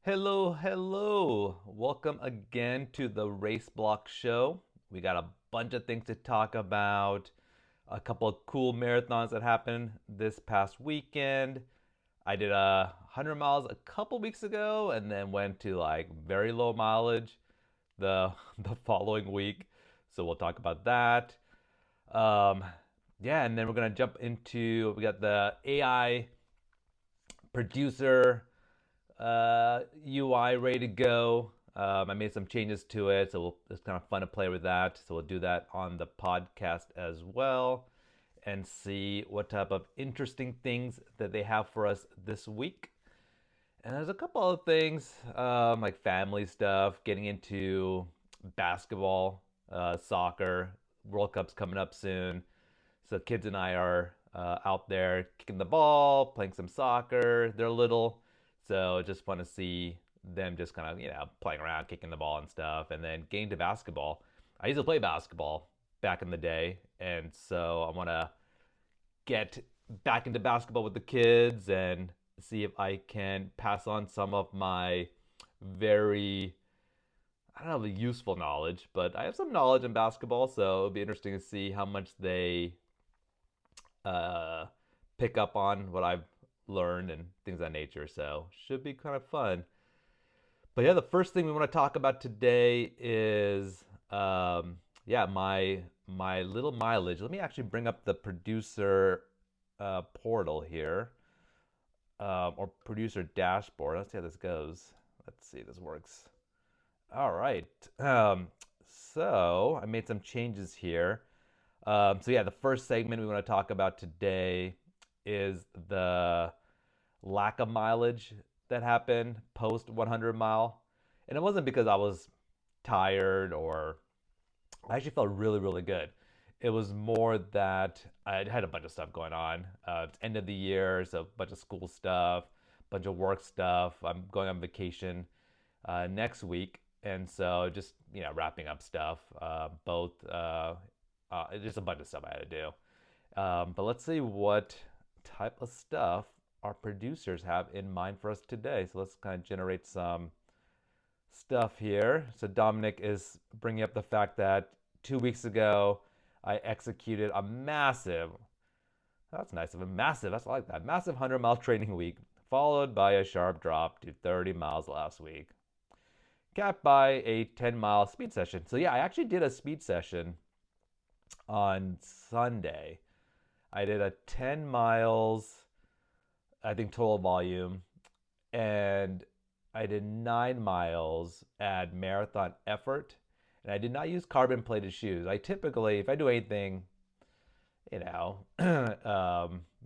Hello, hello. Welcome again to the Raceblok Show. We got a bunch of things to talk about. A couple of cool marathons that happened this past weekend. I did 100 miles a couple weeks ago and then went to like very low mileage the the following week. So we'll talk about that. Um, yeah, and then we're gonna jump into we got the AI producer UI ready to go. I made some changes to it, so it's kind of fun to play with that. So we'll do that on the podcast as well and see what type of interesting things that they have for us this week. And there's a couple of things like family stuff, getting into basketball, soccer. World Cup's coming up soon. So kids and I are out there kicking the ball, playing some soccer. They're little, so it's just fun to see them just kind of playing around, kicking the ball and stuff. And then getting to basketball. I used to play basketball back in the day, and so I want to get back into basketball with the kids and see if I can pass on some of my very I don't know the useful knowledge, but I have some knowledge in basketball, so it'll be interesting to see how much they uh, pick up on what I've learned and things of that nature. So should be kind of fun. But yeah, the first thing we want to talk about today is my little mileage. Let me actually bring up the producer portal here, or producer dashboard. Let's see how this goes. Let's see if this works. All right. So I made some changes here. So yeah, the first segment we want to talk about today is the lack of mileage that happened post 100 mile. And it wasn't because I was tired or I actually felt really, really good. It was more that I had a bunch of stuff going on. It's end of the year, so a bunch of school stuff, a bunch of work stuff. I'm going on vacation next week, and so just wrapping up stuff. Both just a bunch of stuff I had to do. But let's see what type of stuff our producers have in mind for us today. So let's kind of generate some stuff here. So Dominic is bringing up the fact that 2 weeks ago I executed a massive, that's nice of a massive, that's I like that, massive 100-mile training week, followed by a sharp drop to 30 miles last week, capped by a 10-mile speed session. So yeah, I actually did a speed session on Sunday. I did a 10 miles, I think, total volume, and I did 9 miles at marathon effort. And I did not use carbon plated shoes. I typically, if I do anything,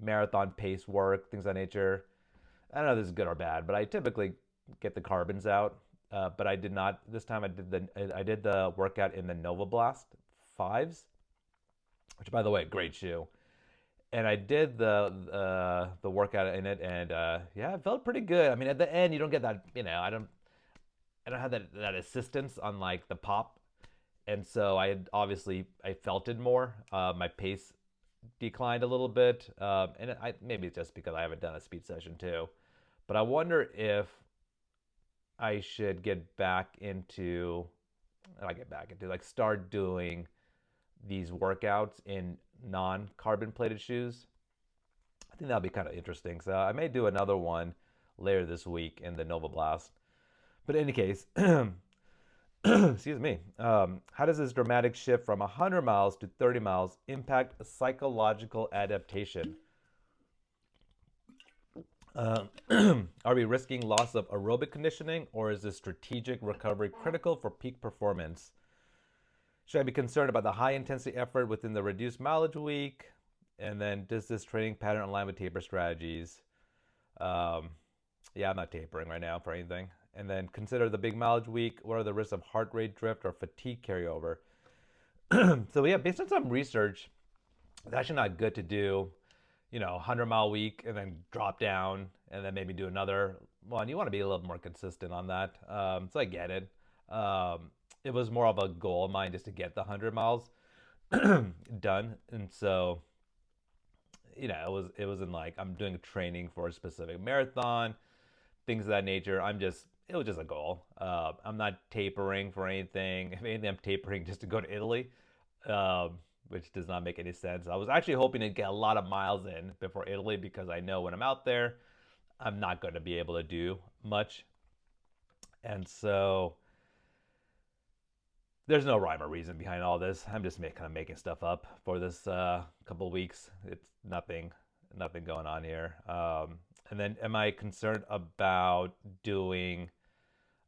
marathon pace work, things of that nature, I don't know if this is good or bad, but I typically get the carbons out. But I did not this time. I did the workout in the Nova Blast fives, which by the way, great shoe. And I did the workout in it, and yeah, it felt pretty good. I mean, at the end, you don't get that. I don't have that assistance on like the pop, and so I felt it more. My pace declined a little bit, and maybe it's just because I haven't done a speed session too. But I wonder if I should get back into, I get back into like start doing these workouts in non-carbon plated shoes. I think that'll be kind of interesting. So I may do another one later this week in the Nova Blast. But in any case, excuse me. How does this dramatic shift from 100 miles to 30 miles impact psychological adaptation? Uh, are we risking loss of aerobic conditioning, or is this strategic recovery critical for peak performance? Should I be concerned about the high intensity effort within the reduced mileage week? And then does this training pattern align with taper strategies? Um, yeah, I'm not tapering right now for anything. And then consider the big mileage week. What are the risks of heart rate drift or fatigue carryover? So yeah, based on some research, it's actually not good to do, 100-mile week and then drop down and then maybe do another one. You want to be a little more consistent on that. So I get it. It was more of a goal of mine just to get the 100 miles done. And so, it wasn't like I'm doing training for a specific marathon, things of that nature. I'm just it was just a goal. I'm not tapering for anything. If anything, I'm tapering just to go to Italy, which does not make any sense. I was actually hoping to get a lot of miles in before Italy because I know when I'm out there, I'm not going to be able to do much. And so there's no rhyme or reason behind all this. I'm just kind of making stuff up for this couple of weeks. It's nothing going on here. And then, am I concerned about doing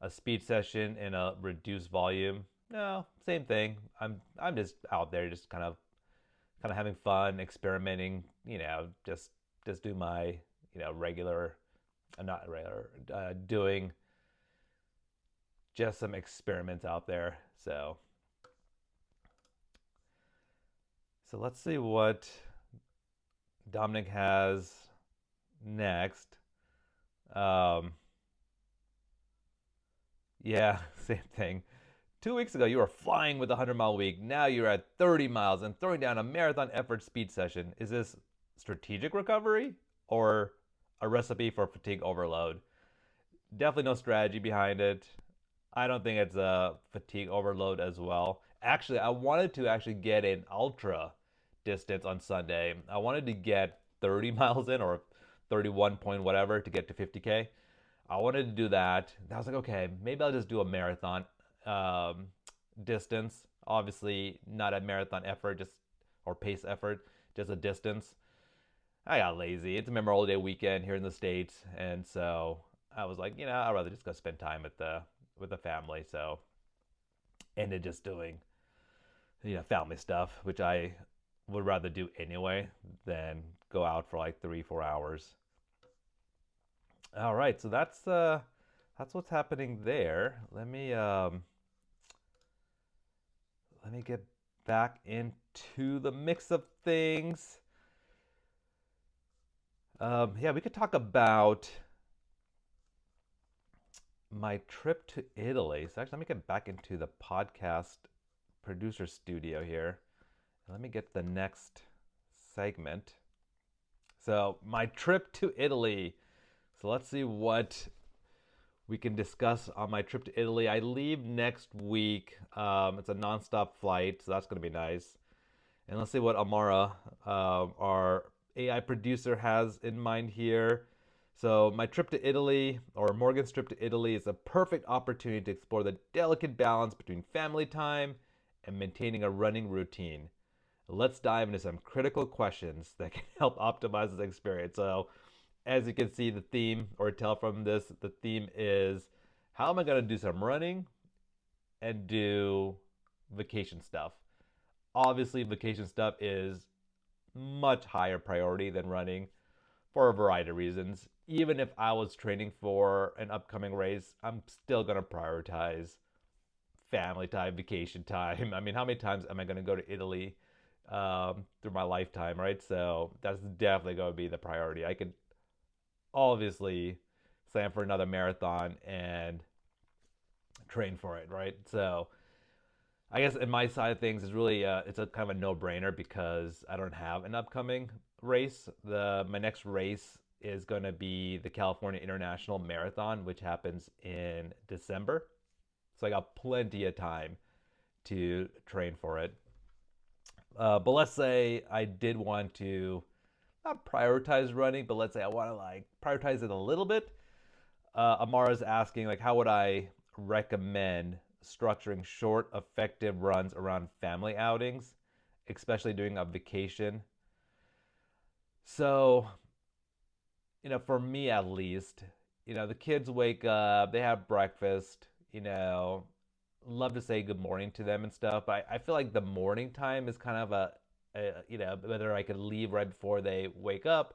a speed session in a reduced volume? No, same thing. I'm just out there, just kind of having fun, experimenting. Just do my regular, not regular, doing just some experiments out there. So let's see what Dominic has next. Um, yeah, same thing. 2 weeks ago, you were flying with a 100-mile week. Now you're at 30 miles and throwing down a marathon effort speed session. Is this strategic recovery or a recipe for fatigue overload? Definitely no strategy behind it. I don't think it's a fatigue overload as well. Actually, I wanted to actually get an ultra distance on Sunday. I wanted to get 30 miles in or 31 point whatever to get to 50K. I wanted to do that. I was like, okay, maybe I'll just do a marathon distance. Obviously, not a marathon effort, just or pace effort, just a distance. I got lazy. It's a Memorial Day weekend here in the States, and so I was like, I'd rather just go spend time with the family. So ended just doing family stuff, which I would rather do anyway than go out for like 3-4 hours. All right, so that's what's happening there. Let me get back into the mix of things. Yeah, we could talk about my trip to Italy. So actually, let me get back into the podcast producer studio here. Let me get the next segment. So my trip to Italy. So let's see what we can discuss on my trip to Italy. I leave next week. It's a nonstop flight, so that's going to be nice. And let's see what Amara, our AI producer, has in mind here. So my trip to Italy, or Morgan's trip to Italy, is a perfect opportunity to explore the delicate balance between family time and maintaining a running routine. Let's dive into some critical questions that can help optimize this experience. So as you can see, the theme, or tell from this, the theme is how am I going to do some running and do vacation stuff? Obviously, vacation stuff is much higher priority than running for a variety of reasons. Even if I was training for an upcoming race, I'm still going to prioritize family time, vacation time. I mean, how many times am I going to go to Italy through my lifetime, right? So that's definitely going to be the priority. I could obviously sign up for another marathon and train for it, right? So I guess in my side of things, it's really it's a kind of a no-brainer because I don't have an upcoming race. My next race is going to be the California International Marathon, which happens in December. So I got plenty of time to train for it. But let's say I did want to not prioritize running, but let's say I want to like prioritize it a little bit. Amara's asking like, how would I recommend structuring short, effective runs around family outings, especially during a vacation? So, for me at least, the kids wake up, they have breakfast, love to say good morning to them and stuff. But I feel like the morning time is kind of whether I could leave right before they wake up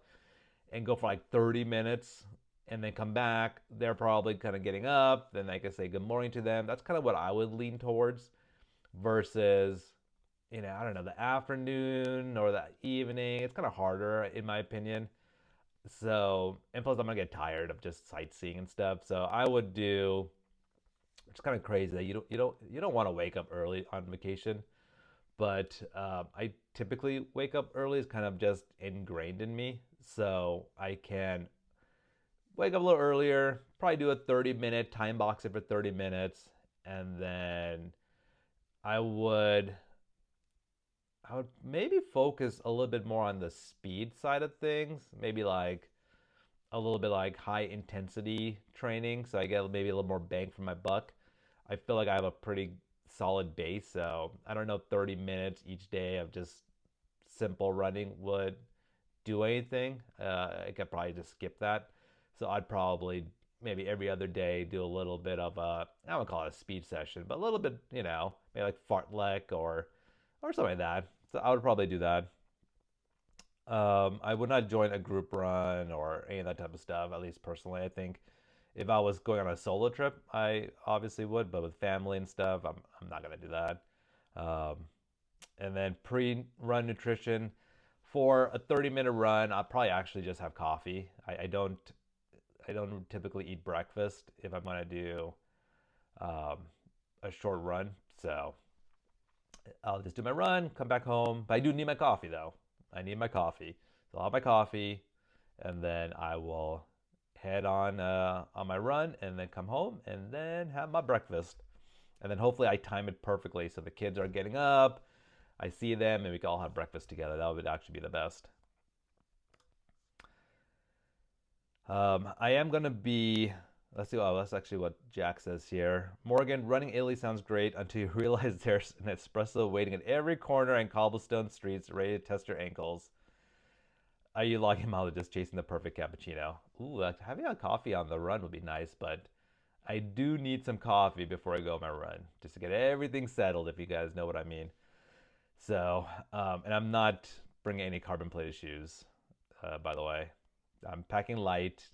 and go for like 30 minutes and then come back. They're probably kind of getting up. Then I could say good morning to them. That's kind of what I would lean towards versus, I don't know, the afternoon or the evening. It's kind of harder in my opinion. So, and plus I'm going to get tired of just sightseeing and stuff. So I would do, it's kind of crazy that you don't want to wake up early on vacation, but I typically wake up early. Is kind of just ingrained in me, so I can wake up a little earlier, probably do a 30-minute time box it for 30 minutes, and then I would I would maybe focus a little bit more on the speed side of things, maybe like a little bit like high intensity training, so I get maybe a little more bang for my buck. I feel like I have a pretty solid base, so I don't know, 30 minutes each day of just simple running would do anything. I could probably just skip that. So I'd probably maybe every other day do a little bit of a, I don't call it a speed session, but a little bit, maybe like fartlek or something like that. So I would probably do that. I would not join a group run or any of that type of stuff. At least personally, I think if I was going on a solo trip, I obviously would. But with family and stuff, I'm not gonna do that. Um, and then pre-run nutrition for a 30-minute run, I'll probably actually just have coffee. I don't typically eat breakfast if I'm gonna do um, a short run. So I'll just do my run, come back home. But I do need my coffee though. I need my coffee. So I'll have my coffee, and then I will head on my run, and then come home, and then have my breakfast, and then hopefully I time it perfectly so the kids are getting up. I see them, and we can all have breakfast together. That would actually be the best. I am gonna be. Let's see. Oh, that's actually what Jack says here. Morgan, running Italy sounds great until you realize there's an espresso waiting at every corner and cobblestone streets, ready to test your ankles. Are you logging miles or just chasing the perfect cappuccino? Ooh, having a coffee on the run would be nice, but I do need some coffee before I go on my run, just to get everything settled. If you guys know what I mean. So, and I'm not bringing any carbon plated shoes, by the way. I'm packing light.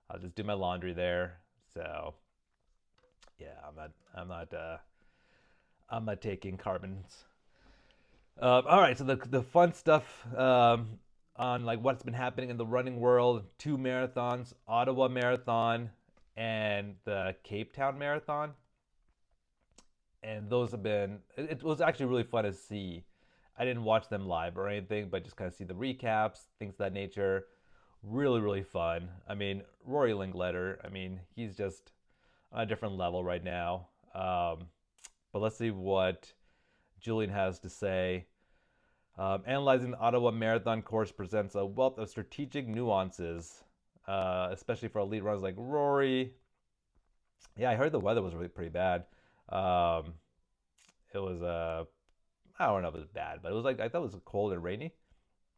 I'll just do my laundry there. So, yeah, I'm not taking carbons. All right, so the fun stuff on like what's been happening in the running world: two marathons, Ottawa Marathon and the Cape Town Marathon, and those have been. It was actually really fun to see. I didn't watch them live or anything, but just kind of see the recaps, things of that nature. Really, really fun. I mean, Rory Linkletter, I mean, he's just on a different level right now. But let's see what Julian has to say. Analyzing the Ottawa Marathon course presents a wealth of strategic nuances, especially for elite runners like Rory. Yeah, I heard the weather was really pretty bad. Um, it was, I don't know if it was bad, but it was like, I thought it was cold and rainy.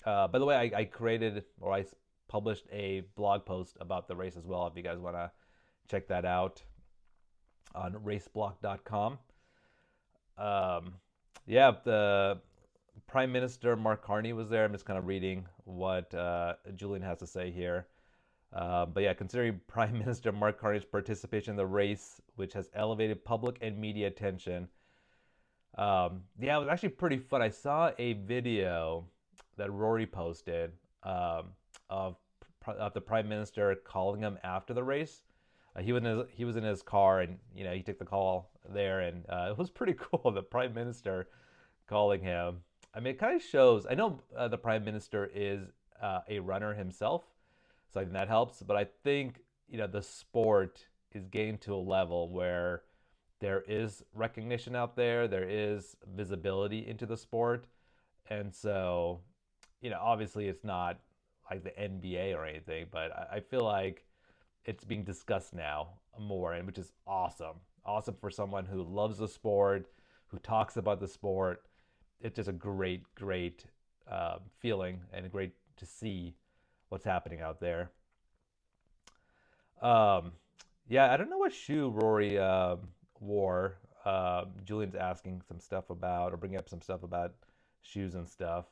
By the way, I created, or I published a blog post about the race as well, if you guys want to check that out on raceblok.com. Um, yeah, the Prime Minister Mark Carney was there. I'm just kind of reading what Julian has to say here. But yeah, considering Prime Minister Mark Carney's participation in the race, which has elevated public and media attention, yeah, it was actually pretty fun. I saw a video that Rory posted of the Prime Minister calling him after the race. He was in his car, and he took the call there, and it was pretty cool. The Prime Minister calling him. I mean, it kind of shows. I know the Prime Minister is a runner himself, so I think that helps. But I think the sport is getting to a level where there is recognition out there. There is visibility into the sport, and so obviously it's not like the NBA or anything, but I feel like it's being discussed now more, and which is awesome. Awesome for someone who loves the sport, who talks about the sport. It's just a great, great feeling, and great to see what's happening out there. Um, yeah, I don't know what shoe Rory wore. Julian's asking some stuff about, or bringing up some stuff about shoes and stuff.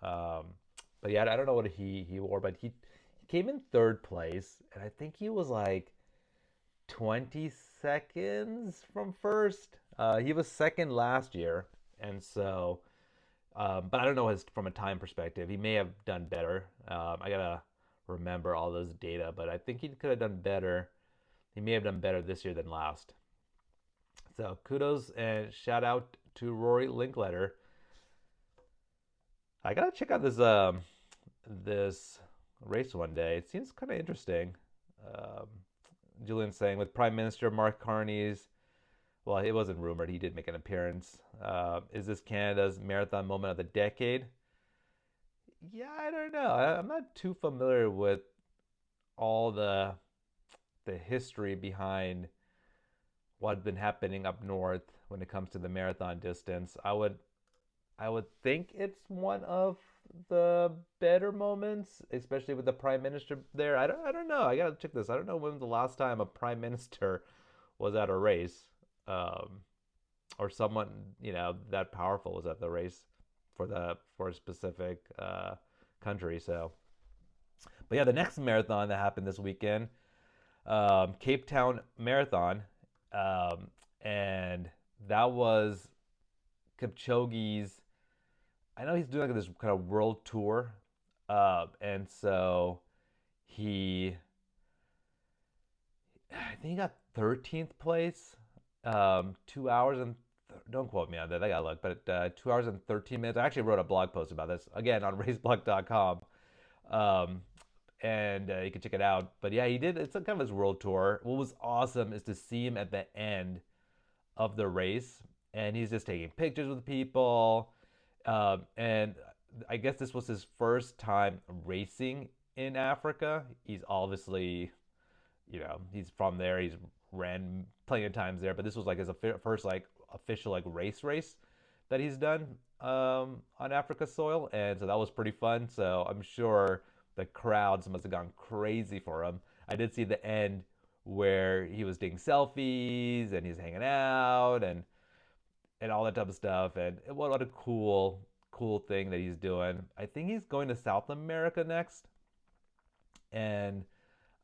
Um, but yeah, I don't know what he wore, but he came in third place, and I think he was like 20 seconds from first. He was second last year, and so, but I don't know his from a time perspective. He may have done better. I gotta remember all those data, but I think he could have done better. He may have done better this year than last. So kudos and shout out to Rory Linkletter. I gotta check out this race one day. It seems kind of interesting. Um, Julian's saying with Prime Minister Mark Carney's, well, it wasn't rumored. He did make an appearance. Is this Canada's marathon moment of the decade? Yeah, I don't know. I'm not too familiar with all the history behind what's been happening up north when it comes to the marathon distance. I would think it's one of the better moments, especially with the prime minister there. I don't know. I gotta check this. I don't know when the last time a prime minister was at a race, um, or someone that powerful was at the race for a specific country. So, but yeah, the next marathon that happened this weekend, Cape Town Marathon, um, and that was Kipchoge's. I know he's doing like this kind of world tour, and so he, I think he got 13th place, 2 hours and don't quote me on that. I gotta look, but 2 hours and 13 minutes. I actually wrote a blog post about this again on raceblok.com, um, and you can check it out. But yeah, he did. It's a kind of his world tour. What was awesome is to see him at the end of the race, and he's just taking pictures with people. And I guess this was his first time racing in Africa. He's obviously, he's from there. He's ran plenty of times there, but this was like his first like official like race that he's done on Africa soil, and so that was pretty fun. So I'm sure the crowds must have gone crazy for him. I did see the end where he was taking selfies and he's hanging out and all that type of stuff. And what a cool thing that he's doing. I think he's going to South America next, and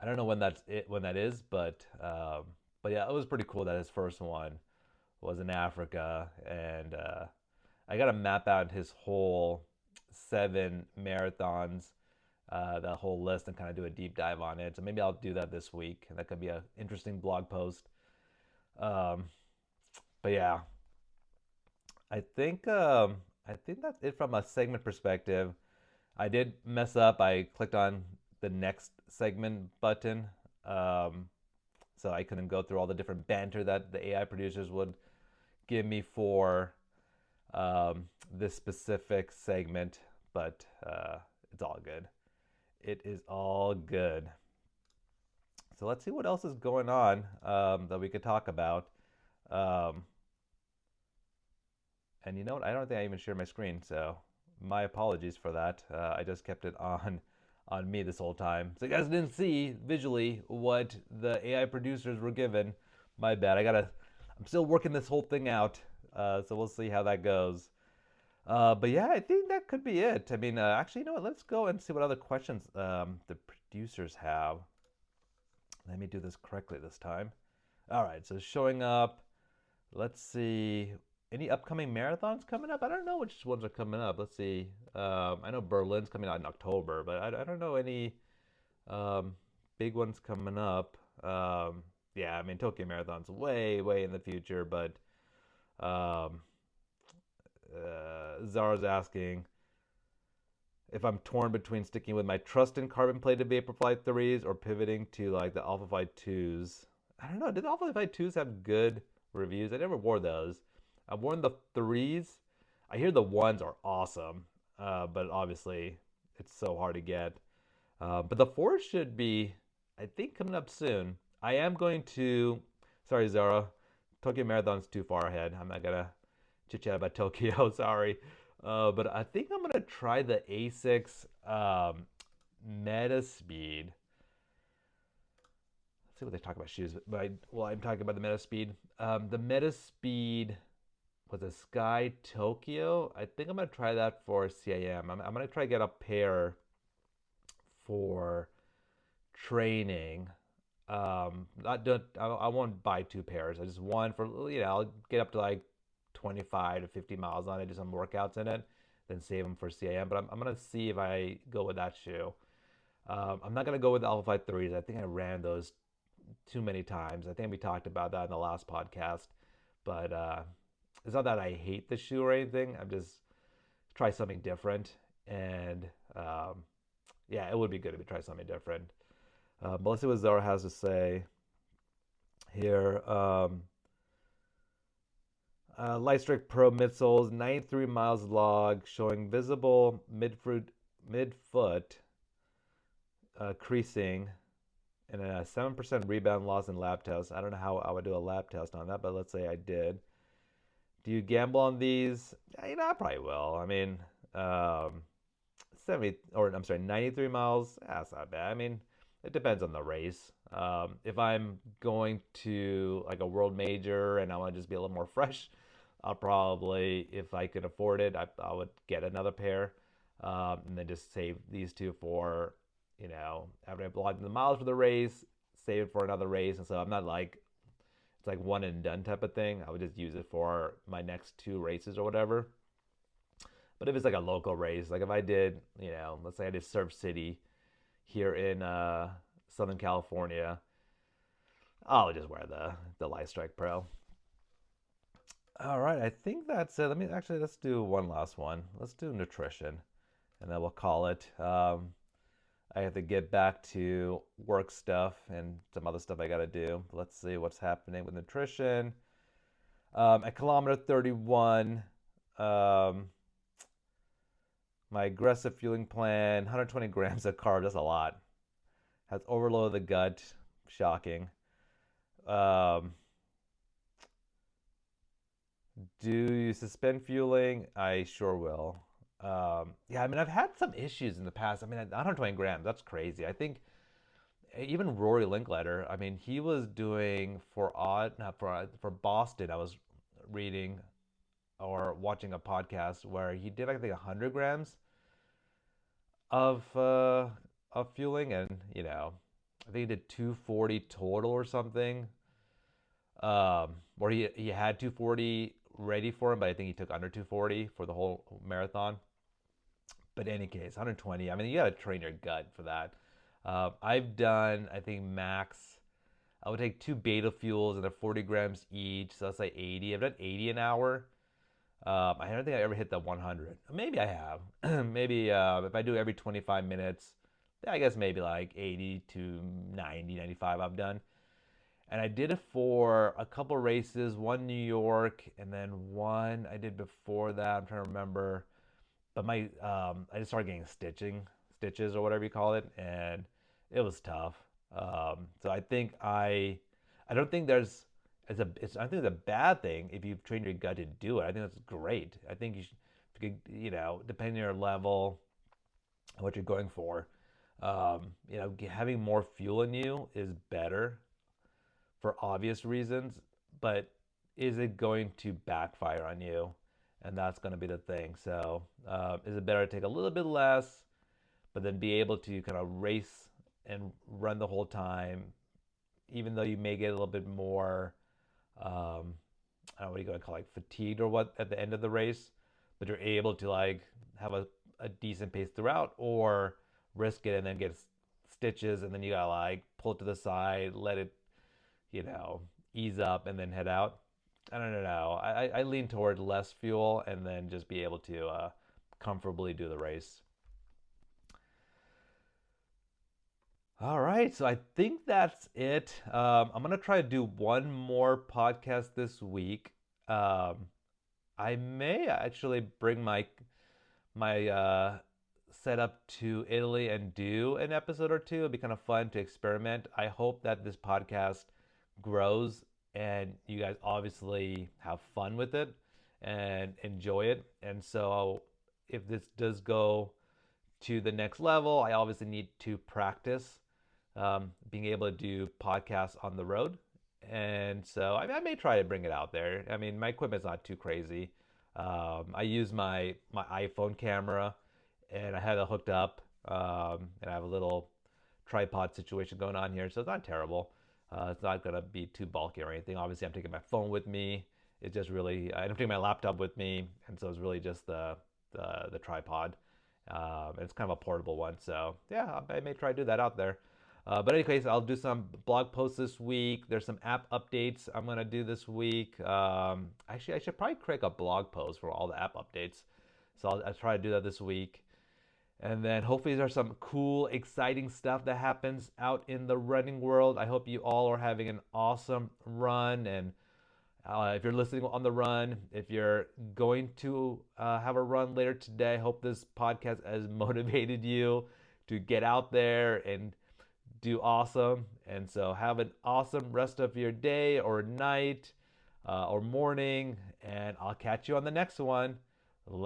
I don't know when that is, but yeah, it was pretty cool that his first one was in Africa, and I got to map out his whole 7 marathons, that whole list, and kind of do a deep dive on it. So maybe I'll do that this week, and that could be an interesting blog post. Um, but yeah, I think that's it from a segment perspective. I did mess up. I clicked on the next segment button, um, so I couldn't go through all the different banter that the AI producers would give me for this specific segment. But it's all good. It is all good. So let's see what else is going on that we could talk about. Um, And you know what? I don't think I even shared my screen, so my apologies for that. I just kept it on me this whole time, so you guys didn't see visually what the AI producers were given. My bad. I'm still working this whole thing out, so we'll see how that goes. But yeah, I think that could be it. I mean, actually, you know what? Let's go and see what other questions the producers have. Let me do this correctly this time. All right, so showing up. Let's see. Any upcoming marathons coming up? I don't know which ones are coming up. Let's see. I know Berlin's coming out in October, but I don't know any um, big ones coming up. Yeah, I mean Tokyo Marathon's way in the future, but um, Zara's asking if I'm torn between sticking with my trust in carbon plated Vaporfly 3s or pivoting to like the Alphafly 2s. I don't know. Did the Alphafly 2s have good reviews? I never wore those. I've worn the 3s. I hear the 1s are awesome, but obviously it's so hard to get. But the 4s should be, I think, coming up soon. I am going to, sorry, Zara, Tokyo Marathon's too far ahead. I'm not going to chit chat about Tokyo, sorry. But I think I'm going to try the ASICS Meta Speed. Let's see what they talk about shoes. But I'm talking about the Meta Speed. The Meta Speed was a Sky Tokyo. I think I'm gonna try that for CIM. I'm gonna try to get a pair for training. I won't buy 2 pairs. I just one for I'll get up to like 25 to 50 miles on it, do some workouts in it, then save them for CIM. But I'm gonna see if I go with that shoe. I'm not gonna go with the Alpha 3s. I think I ran those too many times. I think we talked about that in the last podcast, but it's not that I hate the shoe or anything. I'm just try something different, and yeah, it would be good if we try something different. But let's see what Zara has to say here. Lightstrike Pro midsoles, 93 miles log, showing visible midfoot creasing and a 7% rebound loss in lab test. I don't know how I would do a lab test on that, but let's say I did. Do you gamble on these? I probably will. I mean, 93 miles. That's not bad. I mean, it depends on the race. If I'm going to like a world major and I want to just be a little more fresh, I'll probably, if I could afford it, I would get another pair, and then just save these two for, after I block the miles for the race, save it for another race. And so I'm not like, it's like one and done type of thing. I would just use it for my next two races or whatever. But if it's like a local race, like if I did, let's say I did Surf City here in Southern California, I'll just wear the Lightstrike Pro. All right, I think that's it. Let's do one last one. Let's do nutrition, and then we'll call it. I have to get back to work stuff and some other stuff I got to do. Let's see what's happening with nutrition. At kilometer 31, my aggressive fueling plan, 120 grams of carbs. That's a lot. Has overloaded the gut. Shocking. Um, do you suspend fueling? I sure will. Yeah, I mean, I've had some issues in the past. I mean, 120 grams, that's crazy. I think even Rory Linkletter, I mean, he was doing for Boston. I was reading or watching a podcast where he did, I think, 100 grams of fueling, and I think he did 240 total or something. Or he had 240 ready for him, but I think he took under 240 for the whole marathon. But in any case, 120. I mean, you got to train your gut for that. I've done, I think, max. I would take two beta fuels and they're 40 grams each, so that's like 80. I've done 80 an hour. I don't think I ever hit the 100. Maybe I have. Maybe if I do every 25 minutes, I guess maybe like 80 to 90, 95 I've done. And I did it for a couple races, one New York, and then one I did before that. I'm trying to remember, but I just started getting stitches or whatever you call it, and it was tough. So I don't think I think it's a bad thing if you've trained your gut to do it. I think that's great. I think if you could, depending on your level, what you're going for, having more fuel in you is better for obvious reasons, but is it going to backfire on you? And that's going to be the thing. So, is it better to take a little bit less, but then be able to kind of race and run the whole time, even though you may get a little bit more, I don't know what you going to call like fatigued or what at the end of the race, but you're able to like have a decent pace throughout, or risk it and then get stitches and then you gotta like pull it to the side, let it ease up and then head out. I don't know. I lean toward less fuel and then just be able to comfortably do the race. All right, so I think that's it. I'm gonna try to do one more podcast this week. Um, I may actually bring my setup to Italy and do an episode or two. It'd be kind of fun to experiment. I hope that this podcast grows and you guys obviously have fun with it and enjoy it. And so if this does go to the next level, I obviously need to practice being able to do podcasts on the road. And so I may try to bring it out there. I mean, my equipment's not too crazy. I use my iPhone camera, and I had it hooked up, and I have a little tripod situation going on here, so it's not terrible. It's not gonna be too bulky or anything. Obviously, I'm taking my phone with me. It's just really I'm taking my laptop with me, and so it's really just the tripod. It's kind of a portable one, so yeah, I may try to do that out there. But anyways, I'll do some blog posts this week. There's some app updates I'm gonna do this week. Actually, I should probably create a blog post for all the app updates. So I'll try to do that this week. And then hopefully there's some cool, exciting stuff that happens out in the running world. I hope you all are having an awesome run. And if you're listening on the run, if you're going to have a run later today, I hope this podcast has motivated you to get out there and do awesome. And so have an awesome rest of your day or night or morning. And I'll catch you on the next one.